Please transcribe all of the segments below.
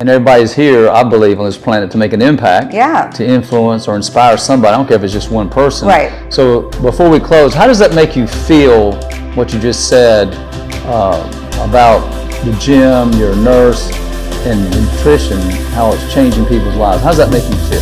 And everybody's here, I believe, on this planet to make an impact, to influence or inspire somebody. I don't care if it's just one person. Right. So before we close, how does that make you feel, what you just said about the gym, your nurse, and nutrition, how it's changing people's lives? How does that make you feel?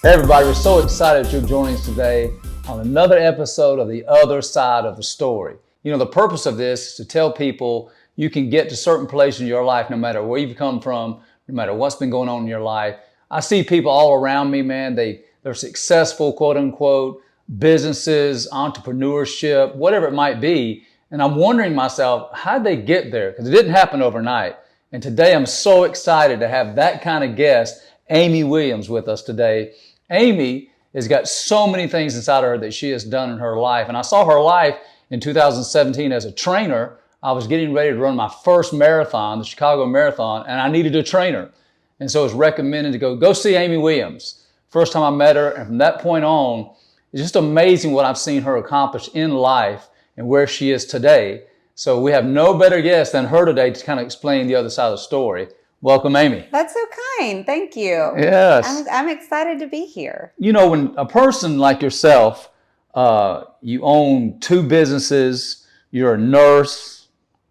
Hey everybody, we're so excited that you're joining us today on another episode of The Other Side of the Story. You know, the purpose of this is to tell people you can get to certain places in your life no matter where you've come from, no matter what's been going on in your life. I see people all around me, man, they're successful, quote unquote, businesses, entrepreneurship, whatever it might be. And I'm wondering myself, how'd they get there? Because it didn't happen overnight. And today I'm so excited to have that kind of guest, Amy Williams, with us today. Amy has got so many things inside of her that she has done in her life. And I saw her life in 2017 as a trainer. I was getting ready to run my first marathon, the Chicago Marathon, and I needed a trainer. And so it was recommended to go see Amy Williams. First time I met her, and from that point on, it's just amazing what I've seen her accomplish in life and where she is today. So we have no better guest than her today to kind of explain the other side of the story. Welcome, Amy. That's so kind. Thank you. Yes. I'm excited to be here. You know, when a person like yourself, you own two businesses, you're a nurse,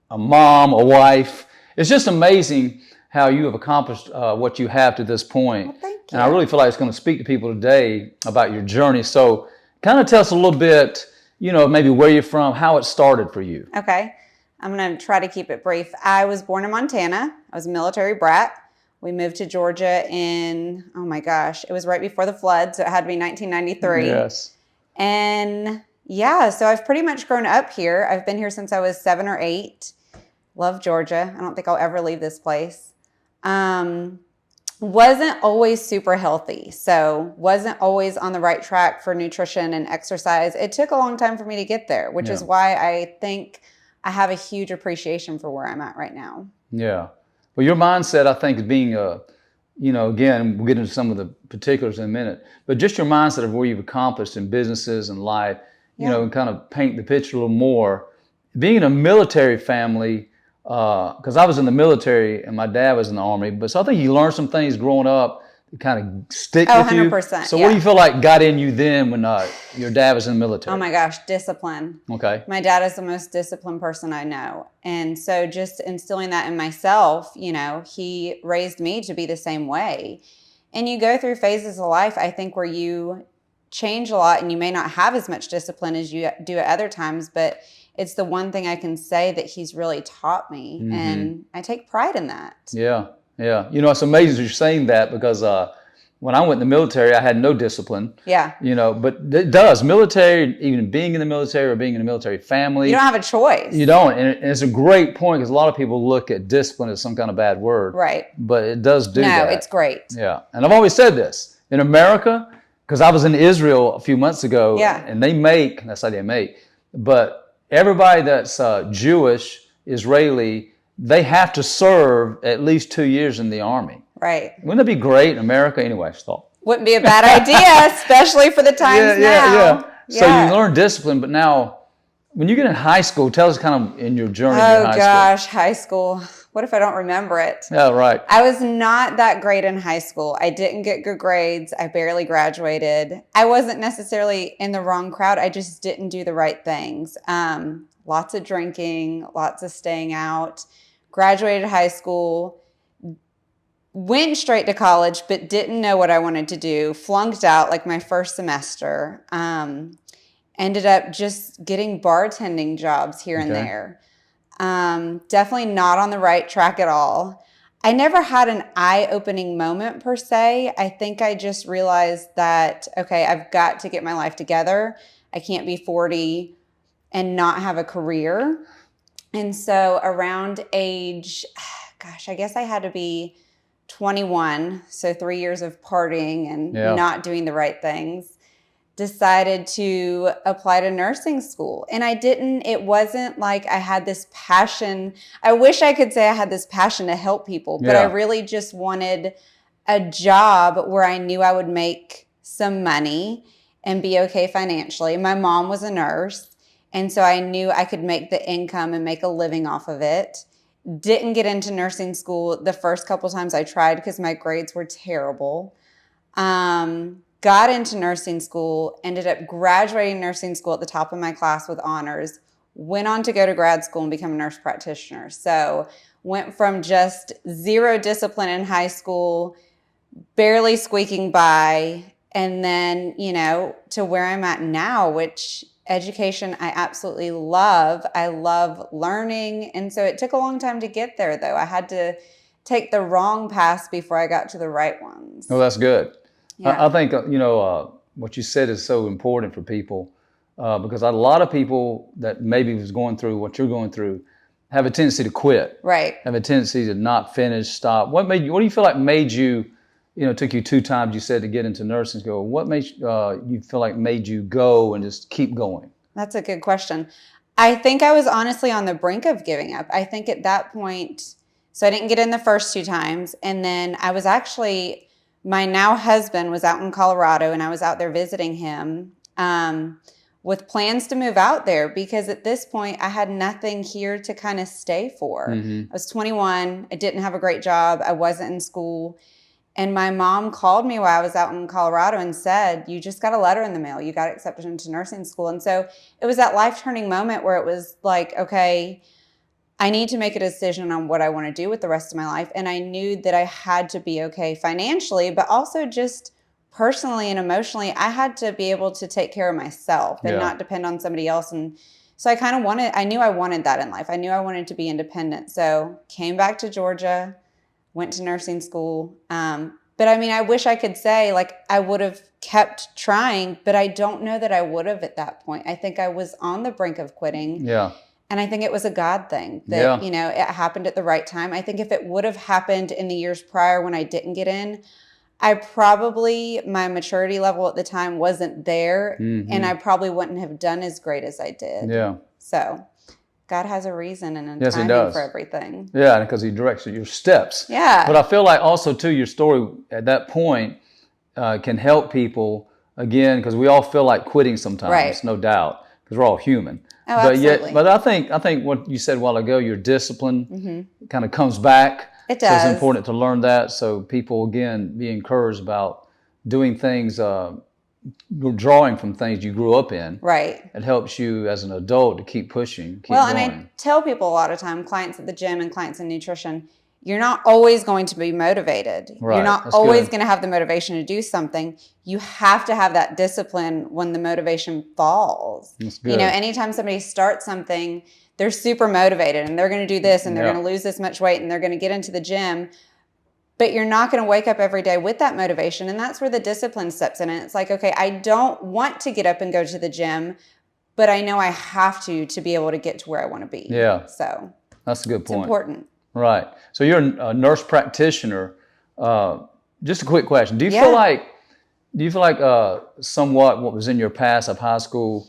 a mom, a wife. It's just amazing how you have accomplished what you have to this point. Well, thank you. And I really feel like it's going to speak to people today about your journey. So kind of tell us a little bit, you know, maybe where you're from, how it started for you. Okay. I'm going to try to keep it brief. I was born in Montana. I was a military brat. We moved to Georgia in, oh my gosh, it was right before the flood, so it had to be 1993. Yes. And yeah, so I've pretty much grown up here. I've been here since I was 7 or 8. Love Georgia. I don't think I'll ever leave this place. Wasn't always super healthy. So wasn't always on the right track for nutrition and exercise. It took a long time for me to get there, which is why I think I have a huge appreciation for where I'm at right now. Yeah. Well, your mindset, I think, is being you know, again, we'll get into some of the particulars in a minute, but just your mindset of where you've accomplished in businesses and life, you know, and kind of paint the picture a little more. Being in a military family, because I was in the military and my dad was in the Army, but so I think you learned some things growing up that kind of stick with 100%, you. So what do you feel like got in you then when your dad was in the military? Oh my gosh, discipline. Okay. My dad is the most disciplined person I know. And so just instilling that in myself, you know, he raised me to be the same way. And you go through phases of life, I think, where you change a lot and you may not have as much discipline as you do at other times, but it's the one thing I can say that he's really taught me. Mm-hmm. And I take pride in that. Yeah. Yeah. You know, it's amazing you're saying that because when I went in the military, I had no discipline. Yeah. You know, but it does. Military, even being in the military or being in a military family. You don't have a choice. You don't. And it's a great point because a lot of people look at discipline as some kind of bad word. Right. But it does do that. No, it's great. Yeah. And I've always said this. In America, because I was in Israel a few months ago. Yeah. And that's how they make. But everybody that's Jewish, Israeli, they have to serve at least 2 years in the Army. Right. Wouldn't it be great in America? Anyway, stop. Wouldn't be a bad idea, especially for the times now. Yeah. So you learn discipline, but now when you get in high school, tell us kind of in your journey in high school. Oh gosh, high school. What if I don't remember it? Yeah, right. I was not that great in high school. I didn't get good grades. I barely graduated. I wasn't necessarily in the wrong crowd. I just didn't do the right things. Lots of drinking, lots of staying out. Graduated high school, went straight to college, but didn't know what I wanted to do. Flunked out like my first semester. Ended up just getting bartending jobs here and there. Definitely not on the right track at all. I never had an eye-opening moment per se. I think I just realized that, okay, I've got to get my life together. I can't be 40 and not have a career. And so around age, gosh, I guess I had to be 21. So 3 years of partying and not doing the right things. Decided to apply to nursing school. And it wasn't like I had this passion. I wish I could say I had this passion to help people, but I really just wanted a job where I knew I would make some money and be okay financially. My mom was a nurse, and so I knew I could make the income and make a living off of it. Didn't get into nursing school the first couple times I tried because my grades were terrible. Got into nursing school, ended up graduating nursing school at the top of my class with honors, went on to go to grad school and become a nurse practitioner. So went from just zero discipline in high school, barely squeaking by, and then, to where I'm at now, which education I absolutely love. I love learning. And so it took a long time to get there, though. I had to take the wrong paths before I got to the right ones. Oh, that's good. Yeah. I think, what you said is so important for people because a lot of people that maybe was going through what you're going through have a tendency to quit. Right. Have a tendency to not finish, stop. What do you feel like made you, it took you 2 times, you said, to get into nursing school. What made you feel like made you go and just keep going? That's a good question. I think I was honestly on the brink of giving up. I think at that point, so I didn't get in the first 2 times. And then I was actually, my now husband was out in Colorado and I was out there visiting him with plans to move out there because at this point I had nothing here to kind of stay for. I was 21. I didn't have a great job. I wasn't in school. And my mom called me while I was out in Colorado and said, you just got a letter in the mail. You got accepted into nursing school. And so it was that life-turning moment where it was like, okay, I need to make a decision on what I want to do with the rest of my life. And I knew that I had to be okay financially, but also just personally and emotionally, I had to be able to take care of myself and not depend on somebody else. And so I knew I wanted that in life. I knew I wanted to be independent. So came back to Georgia, went to nursing school. But I mean, I wish I could say like I would have kept trying, but I don't know that I would have at that point. I think I was on the brink of quitting. Yeah. And I think it was a God thing that, it happened at the right time. I think if it would have happened in the years prior when I didn't get in, my maturity level at the time wasn't there. And I probably wouldn't have done as great as I did. Yeah. So God has a reason and a timing for everything. Yeah, because he directs your steps. Yeah. But I feel like also, too, your story at that point can help people, again, because we all feel like quitting sometimes, no doubt, because we're all human. Oh, absolutely. But I think what you said a while ago, your discipline kind of comes back. It does. So it's important to learn that so people, again, be encouraged about doing things, drawing from things you grew up in. Right. It helps you as an adult to keep pushing, keep going. And I tell people a lot of time, clients at the gym and clients in nutrition, you're not always going to be motivated. Right. You're not always going to have the motivation to do something. You have to have that discipline when the motivation falls. That's good. Anytime somebody starts something, they're super motivated and they're going to do this and they're going to lose this much weight and they're going to get into the gym. But you're not going to wake up every day with that motivation. And that's where the discipline steps in. And it's like, okay, I don't want to get up and go to the gym, but I know I have to be able to get to where I want to be. Yeah. So that's a good point. It's important. Right. So you're a nurse practitioner. Just a quick question. Do you feel like somewhat what was in your past of high school,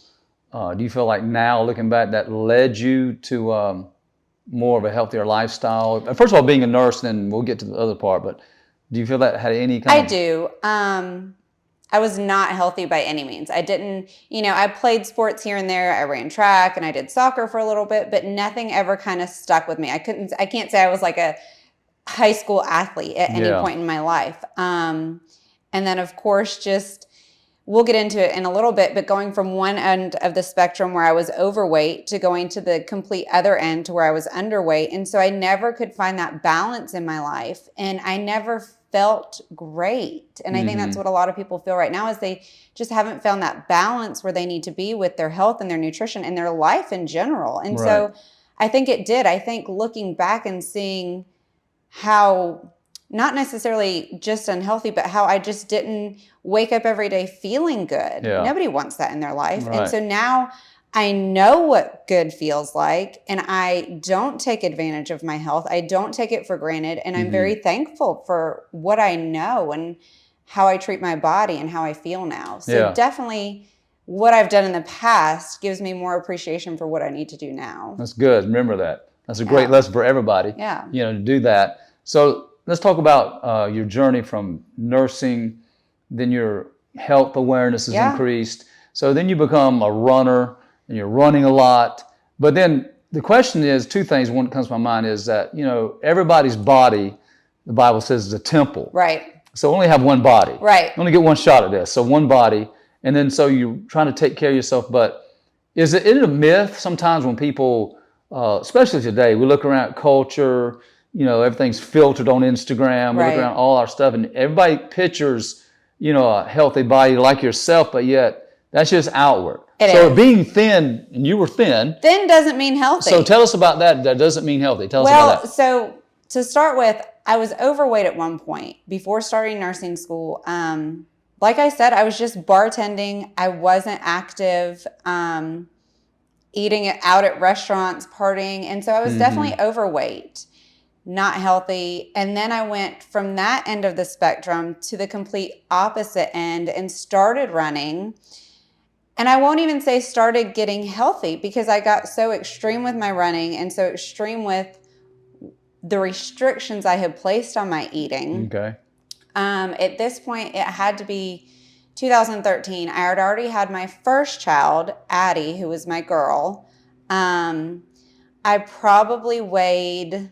do you feel like now looking back that led you to more of a healthier lifestyle? First of all, being a nurse, then we'll get to the other part, but do you feel that had any kind of... I do. I was not healthy by any means. I didn't, I played sports here and there. I ran track and I did soccer for a little bit, but nothing ever kind of stuck with me. I can't say I was like a high school athlete at any point in my life. And then of course, we'll get into it in a little bit, but going from one end of the spectrum where I was overweight to going to the complete other end to where I was underweight. And so I never could find that balance in my life. And I never felt great. And I think that's what a lot of people feel right now is they just haven't found that balance where they need to be with their health and their nutrition and their life in general. And so I think it did. I think looking back and seeing how not necessarily just unhealthy, but how I just didn't wake up every day feeling good. Yeah. Nobody wants that in their life. Right. And so now I know what good feels like, and I don't take advantage of my health. I don't take it for granted, and I'm very thankful for what I know and how I treat my body and how I feel now. So definitely what I've done in the past gives me more appreciation for what I need to do now. That's good. Remember that. That's a great lesson for everybody. Yeah. To do that. So let's talk about your journey from nursing, then your health awareness is increased. So then you become a runner and you're running a lot. But then the question is, two things. One that comes to my mind is that, everybody's body, the Bible says, is a temple. Right. So we only have one body. Right. You only get one shot at this. So one body. And then so you're trying to take care of yourself. But is it a myth sometimes when people, especially today, we look around at culture, everything's filtered on Instagram. We look around all our stuff and everybody pictures, a healthy body like yourself, but yet that's just outward. So being thin, and you were thin. Thin doesn't mean healthy. So tell us about that. That doesn't mean healthy. Tell us about that. So to start with, I was overweight at one point before starting nursing school. Like I said, I was just bartending. I wasn't active, eating out at restaurants, partying. And so I was definitely overweight, not healthy. And then I went from that end of the spectrum to the complete opposite end and started running. And I won't even say started getting healthy because I got so extreme with my running and so extreme with the restrictions I had placed on my eating. Okay. At this point, it had to be 2013. I had already had my first child, Addie, who was my girl. I probably weighed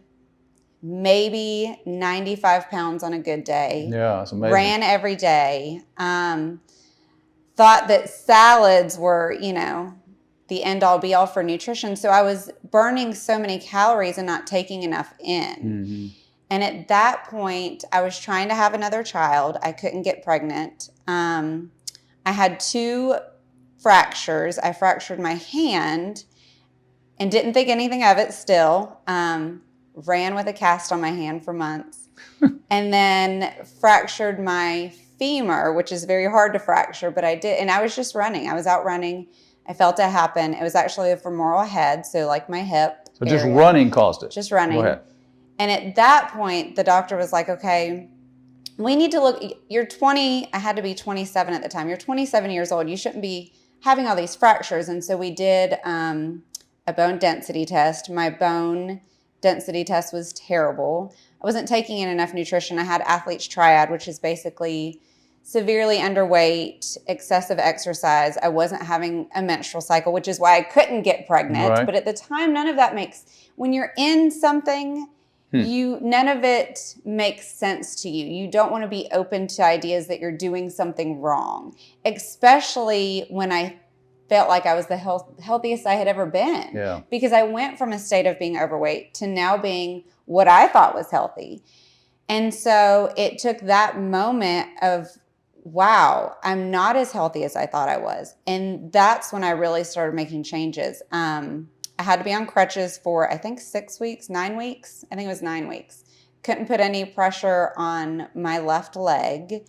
maybe 95 pounds on a good day. Yeah, that's amazing. Ran every day. Thought that salads were, the end all be all for nutrition. So I was burning so many calories and not taking enough in. And at that point, I was trying to have another child. I couldn't get pregnant. I had 2 fractures. I fractured my hand and didn't think anything of it still. Ran with a cast on my hand for months. And then fractured my femur, which is very hard to fracture, but I did. And I was just running. I was out running. I felt it happen. It was actually a femoral head, so like my hip. So just running caused it. Just running. Go ahead. And at that point, the doctor was like, okay, we need to look. You're 20. I had to be 27 at the time. You're 27 years old. You shouldn't be having all these fractures. And so we did a bone density test. My bone density test was terrible. I wasn't taking in enough nutrition. I had athlete's triad, which is basically severely underweight, excessive exercise. I wasn't having a menstrual cycle, which is why I couldn't get pregnant. Right. But at the time, none of that when you're in something, none of it makes sense to you. You don't want to be open to ideas that you're doing something wrong, especially when I felt like I was the healthiest I had ever been. Yeah. Because I went from a state of being overweight to now being what I thought was healthy. And so it took that moment of, wow, I'm not as healthy as I thought I was. And that's when I really started making changes. I had to be on crutches for, I think, 6 weeks, 9 weeks. I think it was 9 weeks. Couldn't put any pressure on my left leg.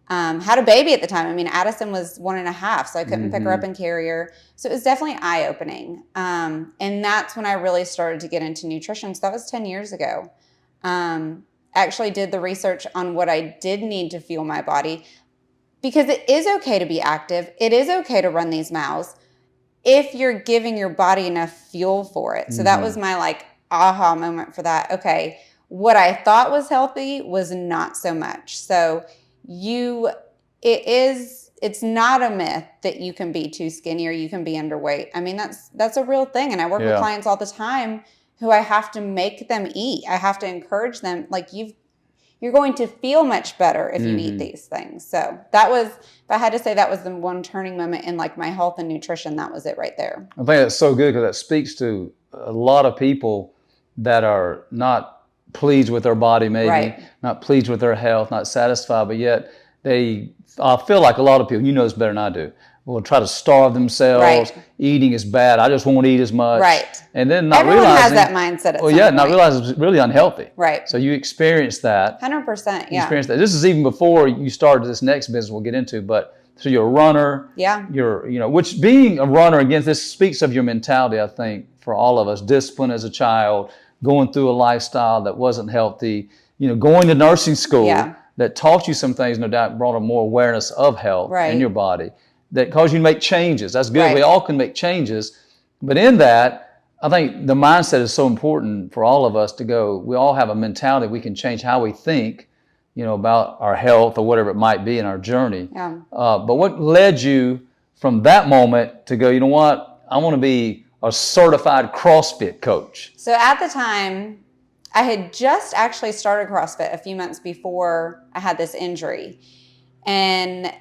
Had a baby at the time. I mean, Addison was 1.5, so I couldn't pick her up and carry her. So it was definitely eye-opening. And that's when I really started to get into nutrition. So that was 10 years ago. Actually did the research on what I did need to fuel my body, because it is okay to be active. It is okay to run these miles if you're giving your body enough fuel for it. So that was my aha moment for that. Okay, what I thought was healthy was not so much. So it's not a myth that you can be too skinny or you can be underweight. I mean, that's a real thing. And I work with clients all the time who I have to make them eat. I have to encourage them, you're going to feel much better if you eat these things. So that was, if I had to say, that was the one turning moment in my health and nutrition. That was it right there. I think that's so good because that speaks to a lot of people that are not pleased with their body, maybe not pleased with their health, not satisfied, but yet I feel like a lot of people, you know this better than I do, will try to starve themselves. Eating is bad. I just won't eat as much. And then not Everyone realizing. has that mindset at some not point. realizing it's really unhealthy. So you experienced that. 100%, You experienced that. This is even before you started this next business we'll get into, but so you're a runner. Which being a runner, again, this speaks of your mentality, I think, for all of us. Discipline as a child, going through a lifestyle that wasn't healthy, going to nursing school that taught you some things, no doubt, brought a more awareness of health in your body. That cause you to make changes. That's good. We all can make changes. But in that, I think the mindset is so important for all of us to go. We all have a mentality. We can change how we think, about our health or whatever it might be in our journey. But what led you from that moment to go, you know what? I want to be a certified CrossFit coach? So at the time, I had just actually started CrossFit a few months before I had this injury. And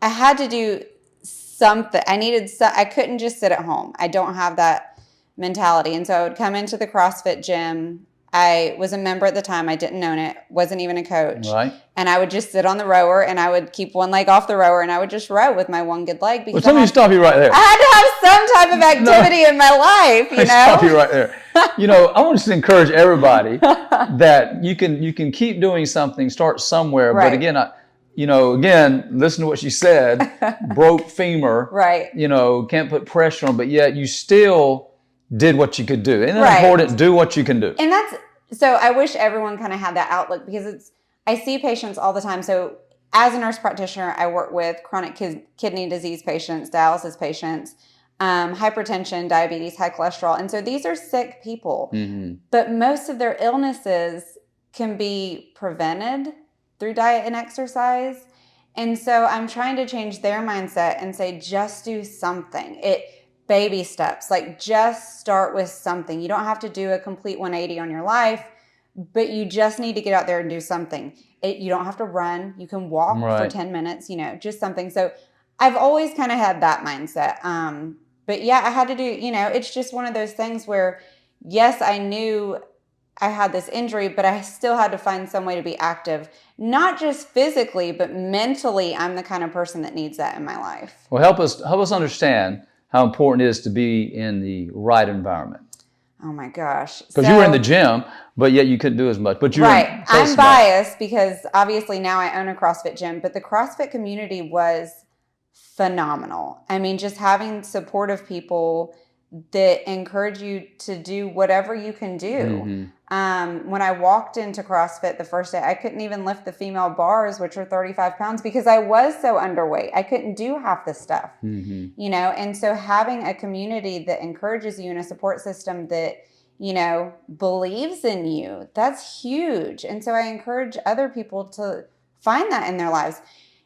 I had to do something. I couldn't just sit at home. I don't have that mentality. And so I would come into the CrossFit gym. I was a member at the time. I didn't own it. Wasn't even a coach. Right. And I would just sit on the rower and I would keep one leg off the rower and I would just row with my one good leg. Well, let me stop you right there. I had to have some type of activity in my life, you know? Stop you right there. I want to encourage everybody that you can keep doing something, start somewhere. Right. But again, again, listen to what she said, broke femur, right. Can't put pressure on, but yet you still did what you could do. Isn't it right. important? Do what you can do. And so I wish everyone kind of had that outlook because I see patients all the time. So as a nurse practitioner, I work with chronic kidney disease patients, dialysis patients, hypertension, diabetes, high cholesterol. And so these are sick people, but most of their illnesses can be prevented through diet and exercise. And so I'm trying to change their mindset and say, just do something. Baby steps, like just start with something. You don't have to do a complete 180 on your life, but you just need to get out there and do something. You don't have to run. You can walk for 10 minutes, just something. So I've always kind of had that mindset. But yeah, I had to do, it's just one of those things where, yes, I knew I had this injury, but I still had to find some way to be active, not just physically, but mentally. I'm the kind of person that needs that in my life. Well, help us understand how important it is to be in the right environment. Oh my gosh. Because you were in the gym, but yet you couldn't do as much. But I'm biased because obviously now I own a CrossFit gym, but the CrossFit community was phenomenal. I mean, just having supportive people that encourage you to do whatever you can do. When I walked into CrossFit the first day, I couldn't even lift the female bars, which are 35 pounds, because I was so underweight. I couldn't do half the stuff, and so having a community that encourages you and a support system that, believes in you, that's huge. And so I encourage other people to find that in their lives.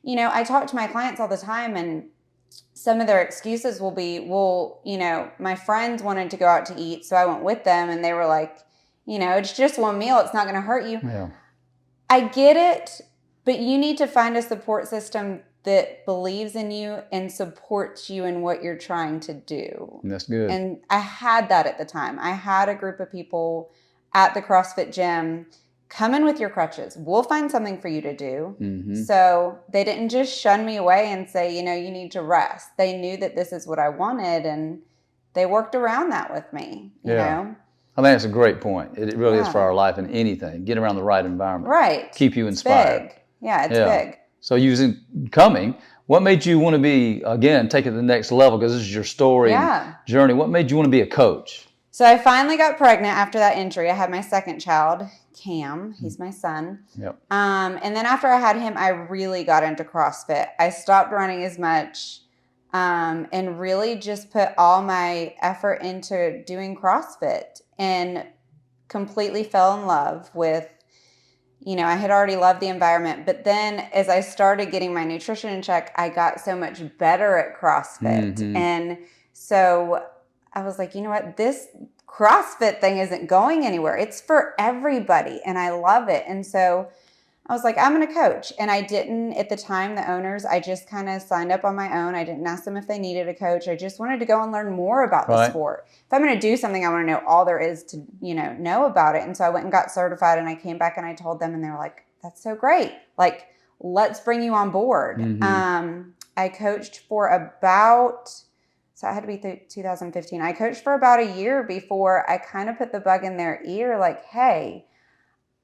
I talk to my clients all the time, and some of their excuses will be, my friends wanted to go out to eat, so I went with them, and they were like, it's just one meal. It's not going to hurt you. Yeah. I get it, but you need to find a support system that believes in you and supports you in what you're trying to do. That's good. And I had that at the time. I had a group of people at the CrossFit gym. Come in with your crutches. We'll find something for you to do. So they didn't just shun me away and say, you need to rest. They knew that this is what I wanted, and they worked around that with me, you know? I think that's a great point. It really is for our life in anything. Get around the right environment. Right. Keep you inspired. Big. Yeah, it's big. So what made you want to be, again, take it to the next level, because this is your story and journey. What made you want to be a coach? So I finally got pregnant after that injury. I had my second child, Cam. He's my son. Yep. And then after I had him, I really got into CrossFit. I stopped running as much and really just put all my effort into doing CrossFit and completely fell in love with, I had already loved the environment. But then as I started getting my nutrition in check, I got so much better at CrossFit. And so I was like, you know what, this CrossFit thing isn't going anywhere. It's for everybody, and I love it. And so I was like, I'm going to coach. And I didn't, at the time, the owners, I just kind of signed up on my own. I didn't ask them if they needed a coach. I just wanted to go and learn more about the sport. If I'm going to do something, I want to know all there is to, know about it. And so I went and got certified, and I came back and I told them, and they were like, that's so great. Like, let's bring you on board. I coached for so it had to be 2015. I coached for about a year before I kind of put the bug in their ear, like, hey,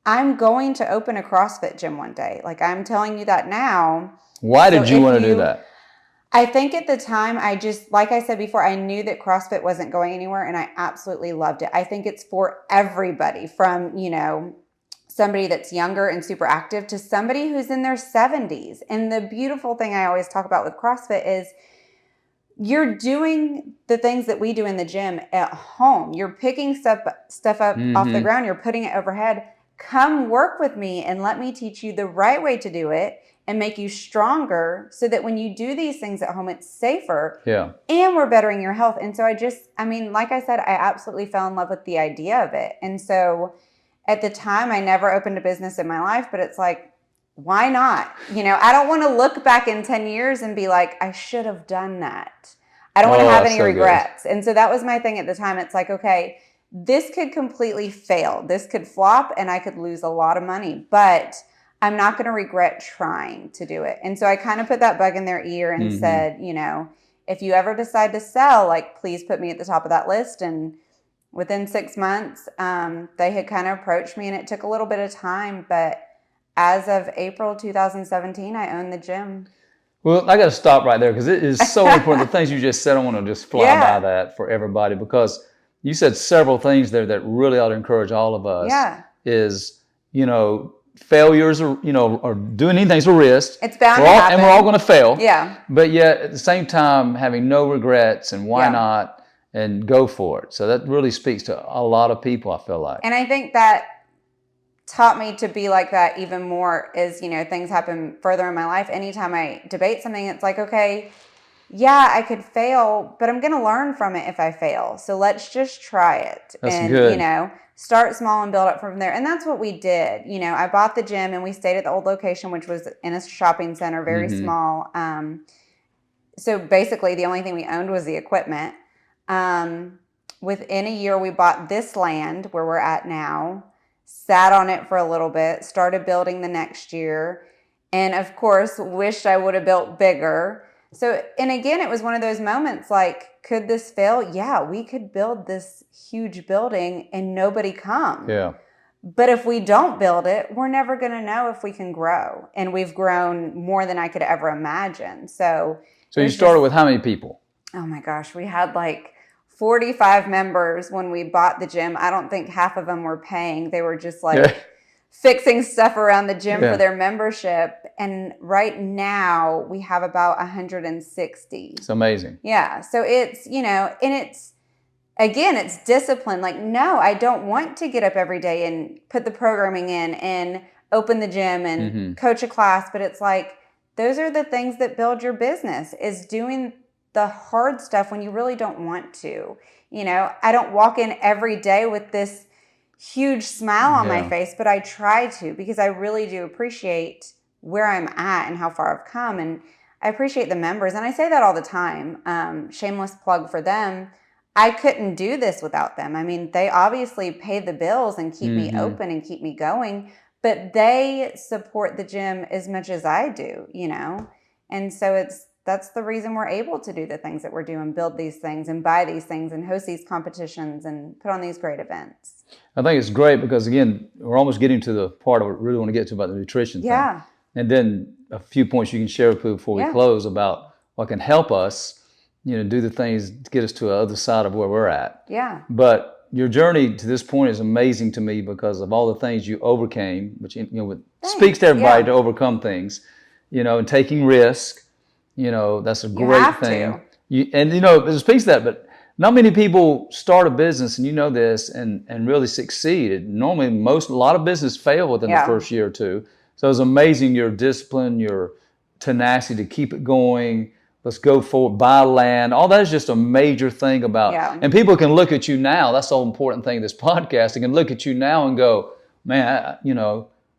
I'm going to open a CrossFit gym one day. Like, I'm telling you that now. Why did you want to do that? I think at the time, like I said before, I knew that CrossFit wasn't going anywhere, and I absolutely loved it. I think it's for everybody, from, somebody that's younger and super active to somebody who's in their 70s. And the beautiful thing I always talk about with CrossFit is you're doing the things that we do in the gym at home. You're picking stuff up off the ground. You're putting it overhead. Come work with me and let me teach you the right way to do it. and make you stronger so that when you do these things at home, it's safer. Yeah. And we're bettering your health. And so like I said, I absolutely fell in love with the idea of it. And so at the time, I never opened a business in my life, but it's like, why not? I don't want to look back in 10 years and be like, I should have done that. I don't want to have any regrets. Good. And so that was my thing at the time. It's like, okay, this could completely fail. This could flop and I could lose a lot of money, but I'm not going to regret trying to do it. And so I kind of put that bug in their ear and said, if you ever decide to sell, like, please put me at the top of that list. And within 6 months, they had kind of approached me, and it took a little bit of time, but as of April 2017, I own the gym. Well, I got to stop right there because it is so important. The things you just said, I want to just fly by that for everybody, because you said several things there that really ought to encourage all of us. Yeah. Is, failures or doing anything's a risk. It's bound to happen. And we're all going to fail. Yeah. But yet at the same time, having no regrets and why not, and go for it. So that really speaks to a lot of people, I feel like. And I think that taught me to be like that even more is, things happen further in my life. Anytime I debate something, it's like, okay, yeah, I could fail, but I'm going to learn from it if I fail. So let's just try it. That's good. Start small and build up from there. And that's what we did. I bought the gym and we stayed at the old location, which was in a shopping center, very small. So basically the only thing we owned was the equipment. Within a year, we bought this land where we're at now, sat on it for a little bit, started building the next year, and of course, wished I would have built bigger. So, and again, it was one of those moments like, could this fail? Yeah, we could build this huge building and nobody come. Yeah. But if we don't build it, we're never going to know if we can grow. And we've grown more than I could ever imagine. So you started with how many people? Oh my gosh, we had like 45 members when we bought the gym. I don't think half of them were paying. They were just like fixing stuff around the gym for their membership. And right now we have about 160. It's amazing. Yeah. So it's, and it's, again, it's discipline. Like, no, I don't want to get up every day and put the programming in and open the gym and coach a class. But it's like, those are the things that build your business, is doing the hard stuff when you really don't want to. I don't walk in every day with this huge smile on my face, but I try to, because I really do appreciate where I'm at and how far I've come. And I appreciate the members. And I say that all the time. Shameless plug for them. I couldn't do this without them. I mean, they obviously pay the bills and keep me open and keep me going, but they support the gym as much as I do, And so that's the reason we're able to do the things that we're doing, build these things and buy these things and host these competitions and put on these great events. I think it's great because, again, we're almost getting to the part I really want to get to about the nutrition thing. Yeah. And then a few points you can share with people before we close about what can help us, do the things to get us to the other side of where we're at. Yeah. But your journey to this point is amazing to me because of all the things you overcame, which, speaks to everybody to overcome things, and taking risk. That's a great thing. It speaks to that, but not many people start a business, and you know this, and really succeed. Normally, a lot of businesses fail within the first year or two. So it's amazing your discipline, your tenacity to keep it going. Let's go forward, buy land. All that is just a major thing about, and people can look at you now. That's the whole important thing of this podcast. They can look at you now and go, man,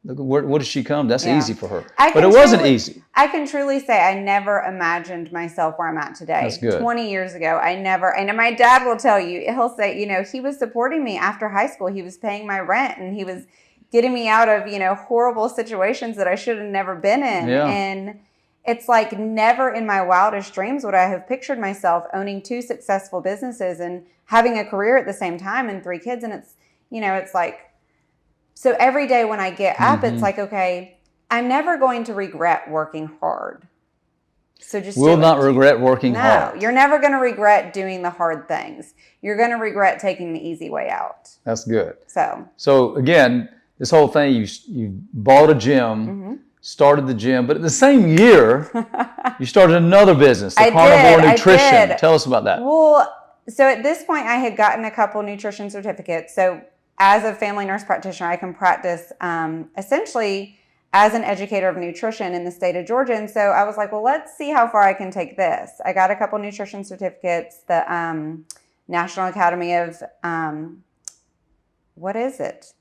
where does she come? That's easy for her. But it wasn't easy. I can truly say I never imagined myself where I'm at today. That's good. 20 years ago, I never, and my dad will tell you, he'll say, he was supporting me after high school. He was paying my rent and he was getting me out of, horrible situations that I should have never been in. Yeah. And it's like never in my wildest dreams would I have pictured myself owning 2 successful businesses and having a career at the same time and 3 kids. And it's, it's like, so every day when I get up, it's like, okay, I'm never going to regret working hard. So just will not regret working hard. No, you're never going to regret doing the hard things. You're going to regret taking the easy way out. That's good. So again, this whole thing, you bought a gym, started the gym, but in the same year, you started another business, the Carnivore Nutrition. Tell us about that. Well, so at this point, I had gotten a couple nutrition certificates. So as a family nurse practitioner, I can practice essentially as an educator of nutrition in the state of Georgia. And so I was like, well, let's see how far I can take this. I got a couple nutrition certificates, the National Academy of, what is it?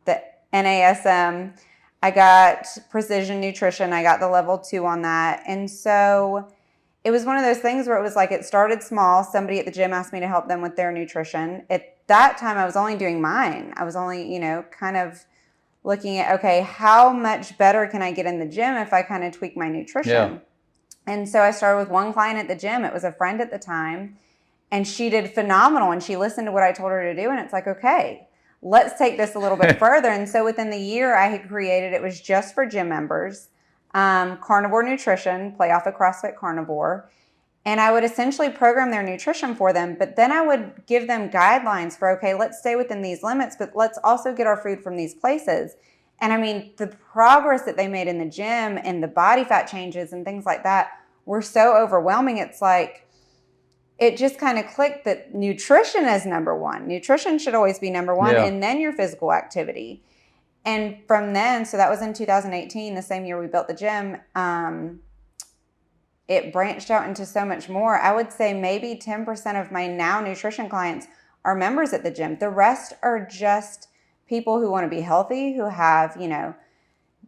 The NASM. I got precision nutrition. I got the level 2 on that. And so it was one of those things where it was like, it started small. Somebody at the gym asked me to help them with their nutrition. At that time, I was only doing mine. I was only, kind of looking at, okay, how much better can I get in the gym if I kind of tweak my nutrition? Yeah. And so I started with one client at the gym. It was a friend at the time, and she did phenomenal, and she listened to what I told her to do, and it's like, okay, let's take this a little bit further. And so within the year, I had created, it was just for gym members, carnivore nutrition, play off of CrossFit carnivore. And I would essentially program their nutrition for them, but then I would give them guidelines for, okay, let's stay within these limits, but let's also get our food from these places. And I mean, the progress that they made in the gym and the body fat changes and things like that were so overwhelming. It's like, it just kind of clicked that nutrition is number one. Nutrition should always be number one, and then your physical activity. And from then, so that was in 2018, the same year we built the gym, it branched out into so much more. I would say maybe 10% of my now nutrition clients are members at the gym. The rest are just people who want to be healthy, who have,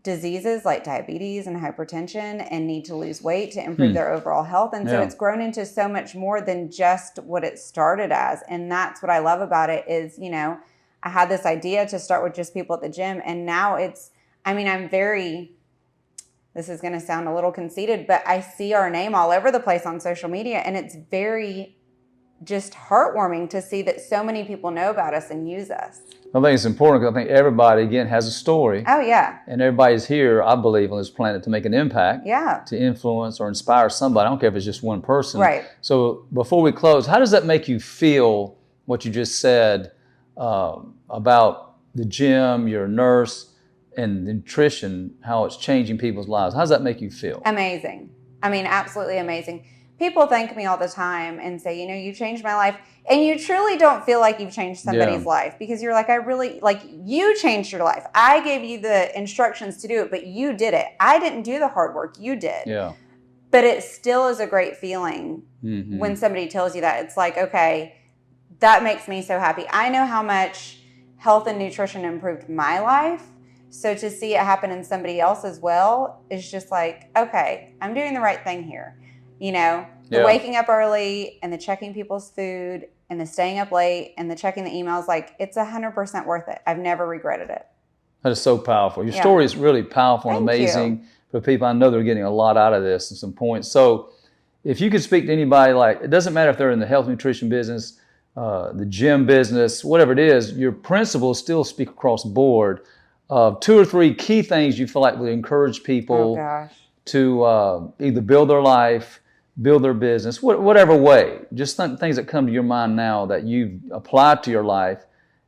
diseases like diabetes and hypertension and need to lose weight to improve their overall health. And so it's grown into so much more than just what it started as. And that's what I love about it is, I had this idea to start with just people at the gym. And now it's, this is going to sound a little conceited, but I see our name all over the place on social media, and it's very just heartwarming to see that so many people know about us and use us. I think it's important because I think everybody, again, has a story. Oh, yeah. And everybody's here, I believe, on this planet to make an impact, to influence or inspire somebody. I don't care if it's just one person. Right. So before we close, how does that make you feel, what you just said about the gym, your nurse, and nutrition, how it's changing people's lives? How does that make you feel? Amazing. Absolutely amazing. People thank me all the time and say, you changed my life. And you truly don't feel like you've changed somebody's life because you're like, you changed your life. I gave you the instructions to do it, but you did it. I didn't do the hard work. You did. Yeah. But it still is a great feeling when somebody tells you that. It's like, okay, that makes me so happy. I know how much health and nutrition improved my life. So to see it happen in somebody else as well is just like, okay, I'm doing the right thing here. The waking up early and the checking people's food and the staying up late and the checking the emails, like it's 100% worth it. I've never regretted it. That is so powerful. Your story is really powerful and amazing for people. I know they're getting a lot out of this and some points. So if you could speak to anybody, like, it doesn't matter if they're in the health nutrition business, the gym business, whatever it is, your principles still speak across the board. 2 or 3 key things you feel like would encourage people to either build their life, build their business, whatever way. Just things that come to your mind now that you've applied to your life,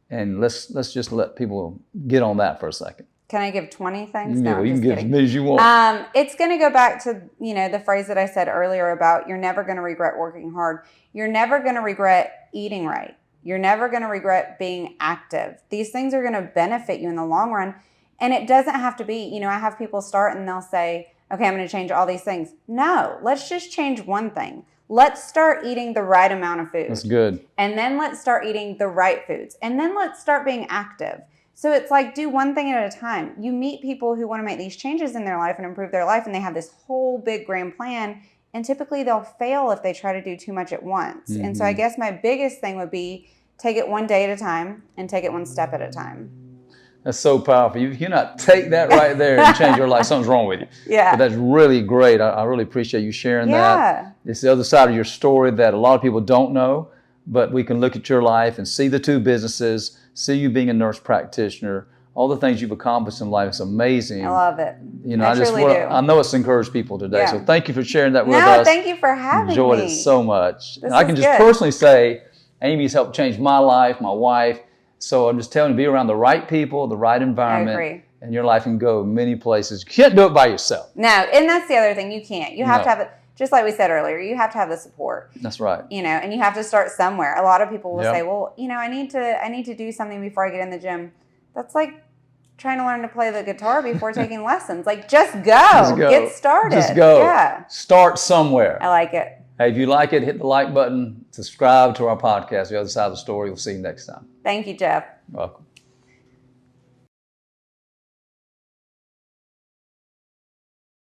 and let's just let people get on that for a second. Can I give 20 things? No, you can give as many as you want. It's going to go back to, the phrase that I said earlier about you're never going to regret working hard. You're never going to regret eating right. You're never going to regret being active. These things are going to benefit you in the long run. And it doesn't have to be, I have people start and they'll say, okay, I'm going to change all these things. No, let's just change one thing. Let's start eating the right amount of food. That's good. And then let's start eating the right foods. And then let's start being active. So it's like, do one thing at a time. You meet people who want to make these changes in their life and improve their life, and they have this whole big grand plan. And typically they'll fail if they try to do too much at once. And so I guess my biggest thing would be take it one day at a time and take it one step at a time. That's so powerful. You cannot take that right there and change your life. Something's wrong with you. Yeah. But that's really great. I really appreciate you sharing that. It's the other side of your story that a lot of people don't know, but we can look at your life and see the 2 businesses, see you being a nurse practitioner, all the things you've accomplished in life. It's amazing. I love it. I truly do. I know it's encouraged people today. So thank you for sharing that with us. No, thank you for having me. Enjoyed it so much. This I can is just good. personally say Amy's helped change my life, my wife. So I'm just telling you, be around the right people, the right environment. I agree. And your life can go many places. You can't do it by yourself. No, and that's the other thing. You can't. You have to have it. Just like we said earlier, you have to have the support. That's right. And you have to start somewhere. A lot of people will say, well, I need to do something before I get in the gym. That's like trying to learn to play the guitar before taking lessons. Like, just go. Get started. Just go. Yeah. Start somewhere. I like it. Hey, if you like it, hit the like button, subscribe to our podcast, The Other Side of the Story. We'll see you next time. Thank you, Jeff. You're welcome.